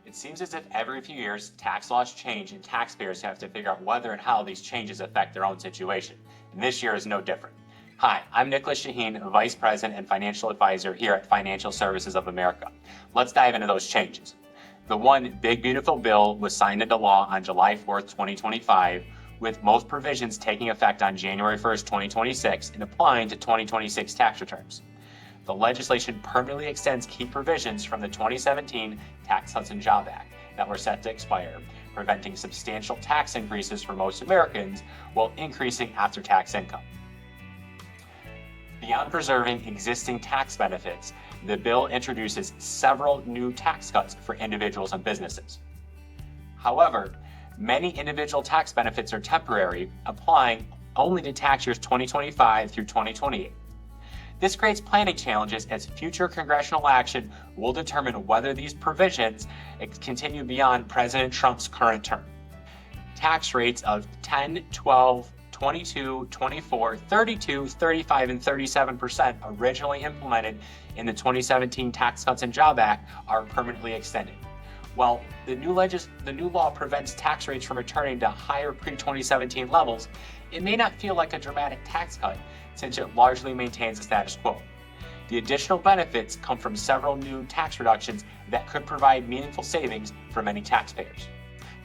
It seems as if every few years, tax laws change and taxpayers have to figure out whether and how these changes affect their own situation. And this year is no different. Hi, I'm Nicholas Shaheen, Vice President and Financial Advisor here at Financial Services of America. Let's dive into those changes. The one big beautiful bill was signed into law on July 4th, 2025, with most provisions taking effect on January 1st, 2026 and applying to 2026 tax returns. The legislation permanently extends key provisions from the 2017 Tax Cuts and Jobs Act that were set to expire, preventing substantial tax increases for most Americans while increasing after-tax income. Beyond preserving existing tax benefits, the bill introduces several new tax cuts for individuals and businesses. However, many individual tax benefits are temporary, applying only to tax years 2025 through 2028. This creates planning challenges as future congressional action will determine whether these provisions continue beyond President Trump's current term. Tax rates of 10, 12, 22, 24, 32, 35, and 37% originally implemented in the 2017 Tax Cuts and Jobs Act are permanently extended. While the new law prevents tax rates from returning to higher pre-2017 levels, it may not feel like a dramatic tax cut since it largely maintains the status quo. The additional benefits come from several new tax reductions that could provide meaningful savings for many taxpayers.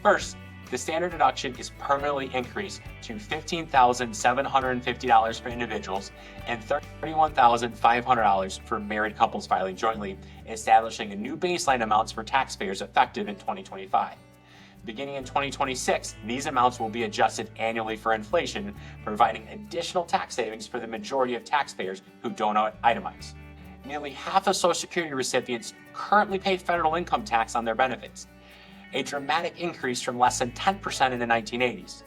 First, the standard deduction is permanently increased to $15,750 for individuals and $31,500 for married couples filing jointly, establishing a new baseline amounts for taxpayers effective in 2025. Beginning in 2026, these amounts will be adjusted annually for inflation, providing additional tax savings for the majority of taxpayers who don't itemize. Nearly half of Social Security recipients currently pay federal income tax on their benefits, a dramatic increase from less than 10% in the 1980s.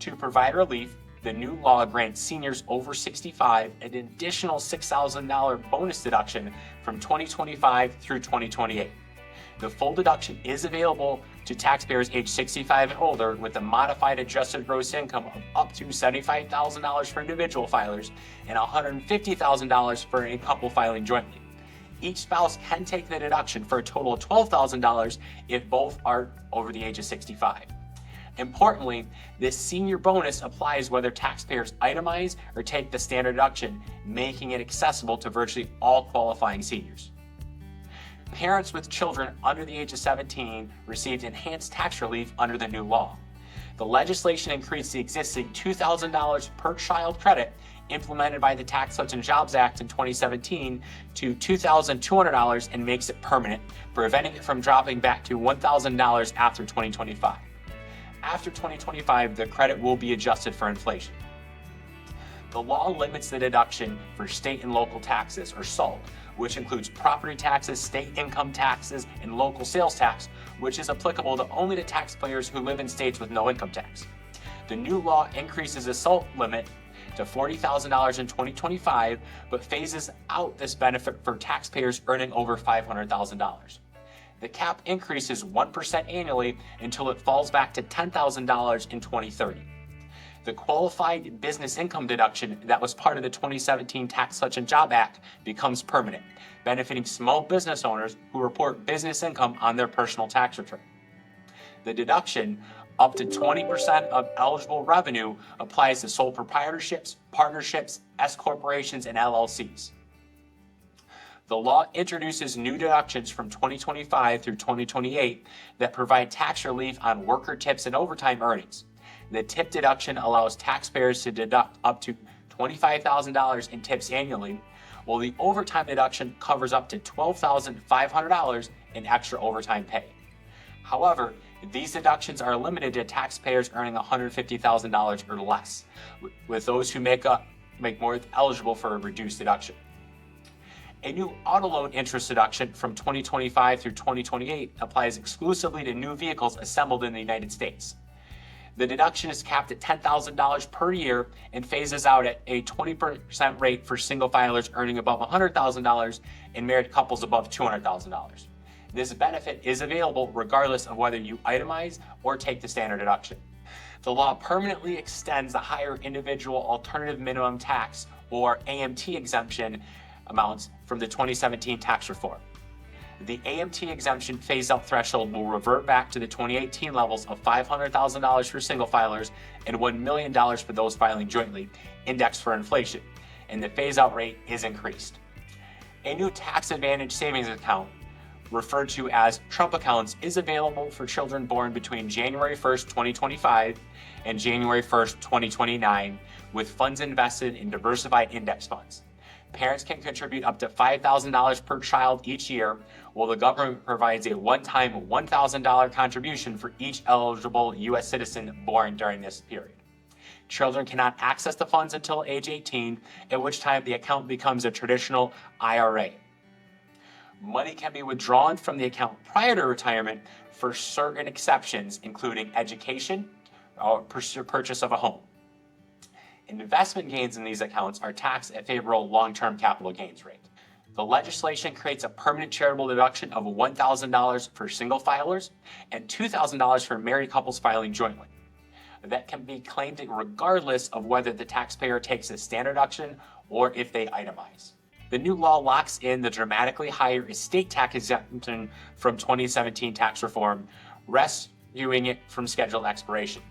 To provide relief, the new law grants seniors over 65 an additional $6,000 bonus deduction from 2025 through 2028. The full deduction is available to taxpayers age 65 and older with a modified adjusted gross income of up to $75,000 for individual filers and $150,000 for a couple filing jointly. Each spouse can take the deduction for a total of $12,000 if both are over the age of 65. Importantly, this senior bonus applies whether taxpayers itemize or take the standard deduction, making it accessible to virtually all qualifying seniors. Parents with children under the age of 17 received enhanced tax relief under the new law. The legislation increased the existing $2,000 per child credit implemented by the Tax Cuts and Jobs Act in 2017 to $2,200 and makes it permanent, preventing it from dropping back to $1,000 after 2025. After 2025, the credit will be adjusted for inflation. The law limits the deduction for state and local taxes, or SALT, which includes property taxes, state income taxes, and local sales tax, which is applicable only to taxpayers who live in states with no income tax. The new law increases the SALT limit to $40,000 in 2025, but phases out this benefit for taxpayers earning over $500,000. The cap increases 1% annually until it falls back to $10,000 in 2030. The qualified business income deduction that was part of the 2017 Tax Cuts and Jobs Act becomes permanent, benefiting small business owners who report business income on their personal tax return. The deduction, up to 20% of eligible revenue, applies to sole proprietorships, partnerships, S corporations, and LLCs. The law introduces new deductions from 2025 through 2028 that provide tax relief on worker tips and overtime earnings. The tip deduction allows taxpayers to deduct up to $25,000 in tips annually, while the overtime deduction covers up to $12,500 in extra overtime pay. However, these deductions are limited to taxpayers earning $150,000 or less, with those who make more eligible for a reduced deduction. A new auto loan interest deduction from 2025 through 2028 applies exclusively to new vehicles assembled in the United States. The deduction is capped at $10,000 per year and phases out at a 20% rate for single filers earning above $100,000 and married couples above $200,000. This benefit is available regardless of whether you itemize or take the standard deduction. The law permanently extends the higher individual alternative minimum tax, or AMT exemption amounts from the 2017 tax reform. The AMT exemption phase-out threshold will revert back to the 2018 levels of $500,000 for single filers and $1 million for those filing jointly, indexed for inflation, and the phase-out rate is increased. A new tax advantage savings account, referred to as Trump accounts, is available for children born between January 1st, 2025 and January 1st, 2029, with funds invested in diversified index funds. Parents can contribute up to $5,000 per child each year, while the government provides a one-time $1,000 contribution for each eligible U.S. citizen born during this period. Children cannot access the funds until age 18, at which time the account becomes a traditional IRA. Money can be withdrawn from the account prior to retirement for certain exceptions, including education or purchase of a home. Investment gains in these accounts are taxed at favorable long-term capital gains rate. The legislation creates a permanent charitable deduction of $1,000 for single filers and $2,000 for married couples filing jointly. That can be claimed regardless of whether the taxpayer takes a standard deduction or if they itemize. The new law locks in the dramatically higher estate tax exemption from 2017 tax reform, rescuing it from scheduled expiration.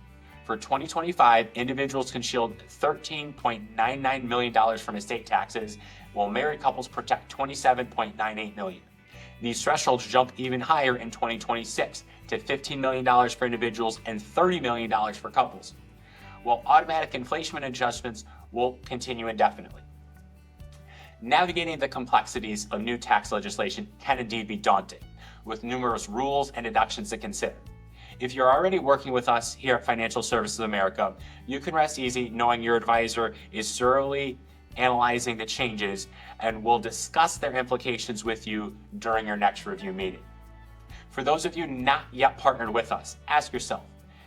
For 2025, individuals can shield $13.99 million from estate taxes, while married couples protect $27.98 million. These thresholds jump even higher in 2026 to $15 million for individuals and $30 million for couples, while automatic inflation adjustments will continue indefinitely. Navigating the complexities of new tax legislation can indeed be daunting, with numerous rules and deductions to consider. If you're already working with us here at Financial Services America, you can rest easy knowing your advisor is thoroughly analyzing the changes and will discuss their implications with you during your next review meeting. For those of you not yet partnered with us, ask yourself,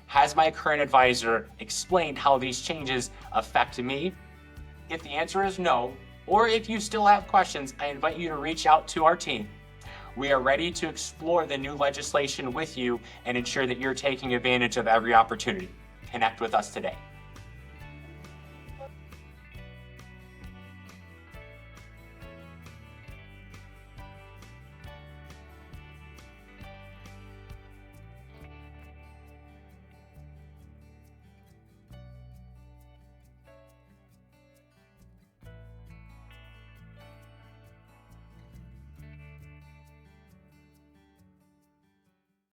has my current advisor explained how these changes affect me? If the answer is no, or if you still have questions, I invite you to reach out to our team. We are ready to explore the new legislation with you and ensure that you're taking advantage of every opportunity. Connect with us today.